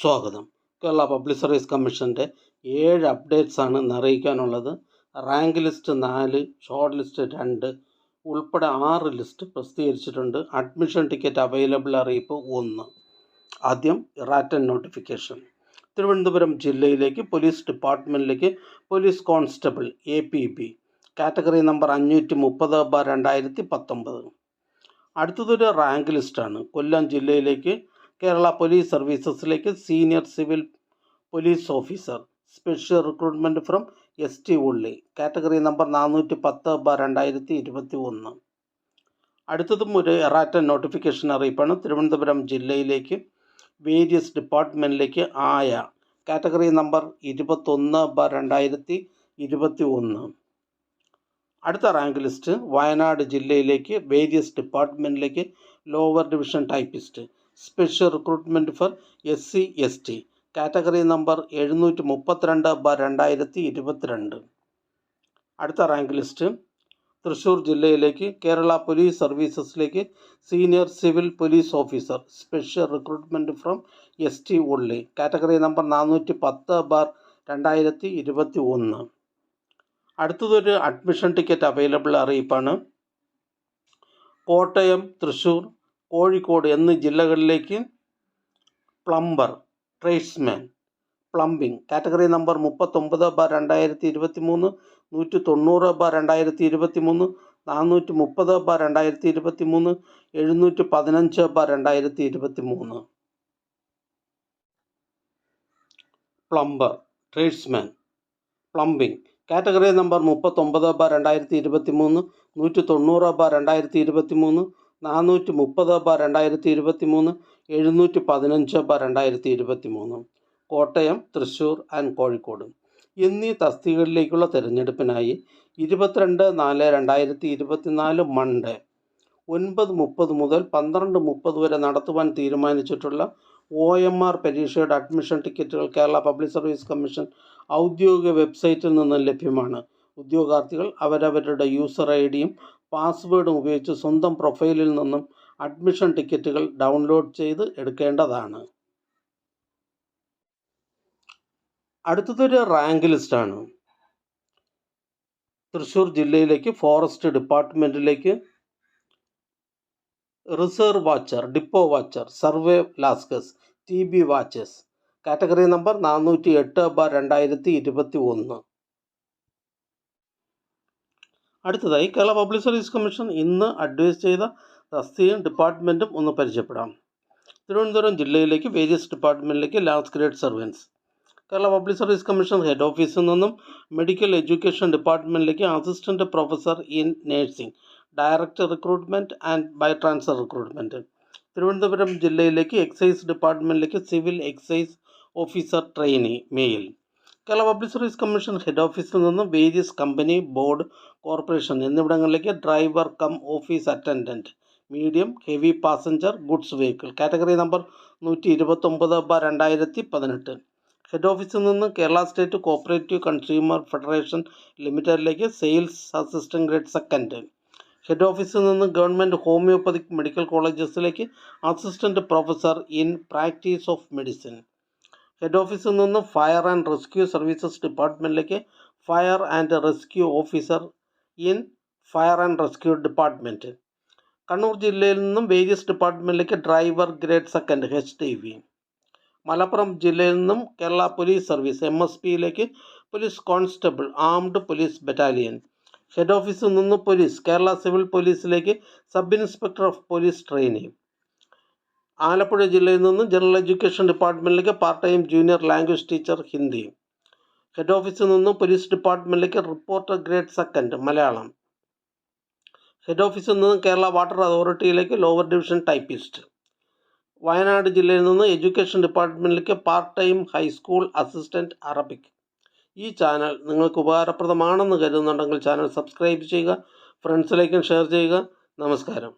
സ്വാഗതം. Kerala public service കമ്മീഷൻ്റെ 7 അപ്ഡേറ്റ്സാണ് ഇന്ന് അറിയിക്കാനുള്ളത്. റാങ്ക് ലിസ്റ്റ് 4, ഷോർട്ട് ലിസ്റ്റ് 2 ഉൾപ്പെടെ 6 ലിസ്റ്റ് പ്രസിദ്ധീകരിച്ചിട്ടുണ്ട്. അഡ്മിഷൻ ടിക്കറ്റ് അവൈലബിൾ അറിയിപ്പ് 1. ആദ്യം ഇറാറ്റൻ നോട്ടിഫിക്കേഷൻ. തിരുവനന്തപുരം ജില്ലയിലേക്ക് പോലീസ് ഡിപ്പാർട്ട്മെൻറ്റിലേക്ക് police constable APB category number 530/2019. അടുത്തതൊരു റാങ്ക് ലിസ്റ്റാണ്. കൊല്ലം ജില്ലയിലേക്ക് കേരള പോലീസ് സർവീസസിലേക്ക് senior civil police officer special recruitment from ST ഉള്ളി കാറ്റഗറി നമ്പർ 410/2021. അടുത്തതും ഒരു എറാറ്റൻ നോട്ടിഫിക്കേഷൻ അറിയിപ്പാണ്. തിരുവനന്തപുരം ജില്ലയിലേക്ക് വേരിയസ് ഡിപ്പാർട്ട്മെൻറ്റിലേക്ക് ആയ കാറ്റഗറി നമ്പർ 21/2021. അടുത്ത റാങ്ക് ലിസ്റ്റ് വയനാട് ജില്ലയിലേക്ക് വേരിയസ് ഡിപ്പാർട്ട്മെൻറ്റിലേക്ക് lower division typist special recruitment for SC ST category number 732/2022. അടുത്ത റാങ്ക് ലിസ്റ്റ് തൃശ്ശൂർ ജില്ലയിലേക്ക് കേരള പോലീസ് സർവീസസിലേക്ക് senior civil police officer special recruitment from ST ഉള്ളി കാറ്റഗറി നമ്പർ 410/2021. അടുത്തതൊരു അഡ്മിഷൻ ടിക്കറ്റ് അവൈലബിൾ അറിയിപ്പാണ്. കോട്ടയം, തൃശ്ശൂർ, കോഴിക്കോട് എന്നീ ജില്ലകളിലേക്ക് plumber, tradesman, plumbing category number 39/2023, 190/2023, 430/2023, 715/2023. Plumber, tradesman, plumbing category number 39/2023, 190/2023, 430/2023, 715/2023. Kottayam, Thrissur and Kozhikode എന്നീ തസ്തികകളിലേക്കുള്ള തിരഞ്ഞെടുപ്പിനായി 22/4/2024 Monday 9:30 മുതൽ 12:30 വരെ നടത്തുവാൻ തീരുമാനിച്ചിട്ടുള്ള OMR പരീക്ഷയുടെ അഡ്മിഷൻ ടിക്കറ്റുകൾ കേരള പബ്ലിക് സർവീസ് കമ്മീഷൻ ഔദ്യോഗിക വെബ്സൈറ്റിൽ നിന്ന് ലഭ്യമാണ്. ഉദ്യോഗാർത്ഥികൾ അവരവരുടെ യൂസർ ID-യും പാസ്വേഡും ഉപയോഗിച്ച് സ്വന്തം പ്രൊഫൈലിൽ നിന്നും അഡ്മിഷൻ ടിക്കറ്റുകൾ ഡൗൺലോഡ് ചെയ്ത് എടുക്കേണ്ടതാണ്. അടുത്തതൊരു റാങ്ക് ലിസ്റ്റാണ്. തൃശ്ശൂർ ജില്ലയിലേക്ക് ഫോറസ്റ്റ് ഡിപ്പാർട്ട്മെൻറ്റിലേക്ക് reserve watcher, depot watcher, survey lascars, TB watchers category number 408/2021. അടുത്തതായി കേരള പബ്ലിക് സർവീസ് കമ്മീഷൻ ഇന്ന് അഡ്വൈസ് ചെയ്ത തസ്തികയും ഡിപ്പാർട്ട്മെൻറ്റും ഒന്ന് പരിചയപ്പെടാം. തിരുവനന്തപുരം ജില്ലയിലേക്ക് വേരിയസ് ഡിപ്പാർട്ട്മെൻറ്റിലേക്ക് last grade servants Kerala public service commission head ഓഫീസിൽ നിന്നും മെഡിക്കൽ എഡ്യൂക്കേഷൻ ഡിപ്പാർട്ട്മെൻറ്റിലേക്ക് assistant professor in nursing director recruitment and by transfer recruitment. Thiruvananthapuram ജില്ലയിലേക്ക് എക്സൈസ് ഡിപ്പാർട്ട്മെൻറ്റിലേക്ക് civil excise officer trainee male. Kerala public service commission head ഓഫീസിൽ നിന്ന് വേരിയസ് കമ്പനി, ബോർഡ്, കോർപ്പറേഷൻ എന്നിവിടങ്ങളിലേക്ക് driver cum office attendant medium heavy passenger goods vehicle category number 129/2018. Head ഓഫീസിൽ നിന്ന് Kerala state cooperative consumer federation ലിമിറ്റഡിലേക്ക് sales assistant grade second. Head ഓഫീസിൽ നിന്ന് government homoeopathic medical കോളേജസിലേക്ക് assistant professor in practice of medicine. Head ഓഫീസിൽ നിന്ന് fire and rescue services ഡിപ്പാർട്ട്മെൻറ്റിലേക്ക് fire and rescue officer in fire and rescue department. Kannur ജില്ലയിൽ നിന്നും various ഡിപ്പാർട്ട്മെൻറ്റിലേക്ക് driver grade second HDV. Malappuram ജില്ലയിൽ നിന്നും കേരള പോലീസ് സർവീസ് MSPയിലേക്ക് police constable armed police battalion. Head ഓഫീസിൽ നിന്ന് പോലീസ് കേരള സിവിൽ പോലീസിലേക്ക് sub inspector of police training. Alappuzha ജില്ലയിൽ നിന്ന് ജനറൽ എഡ്യൂക്കേഷൻ ഡിപ്പാർട്ട്മെൻറ്റിലേക്ക് part time junior language teacher Hindi. Head ഓഫീസിൽ നിന്ന് പോലീസ് ഡിപ്പാർട്ട്മെൻറ്റിലേക്ക് reporter grade second Malayalam. Head ഓഫീസിൽ നിന്ന് കേരള വാട്ടർ അതോറിറ്റിയിലേക്ക് ലോവർ ഡിവിഷൻ ടൈപ്പിസ്റ്റ്. വയനാട് ജില്ലയിൽ നിന്ന് എഡ്യൂക്കേഷൻ ഡിപ്പാർട്ട്മെൻറ്റിലേക്ക് part time high school assistant Arabic. ഈ ചാനൽ നിങ്ങൾക്ക് ഉപകാരപ്രദമാണെന്ന് കരുതുന്നുണ്ടെങ്കിൽ ചാനൽ സബ്സ്ക്രൈബ് ചെയ്യുക, ഫ്രണ്ട്സിലേക്കും ഷെയർ ചെയ്യുക. നമസ്കാരം.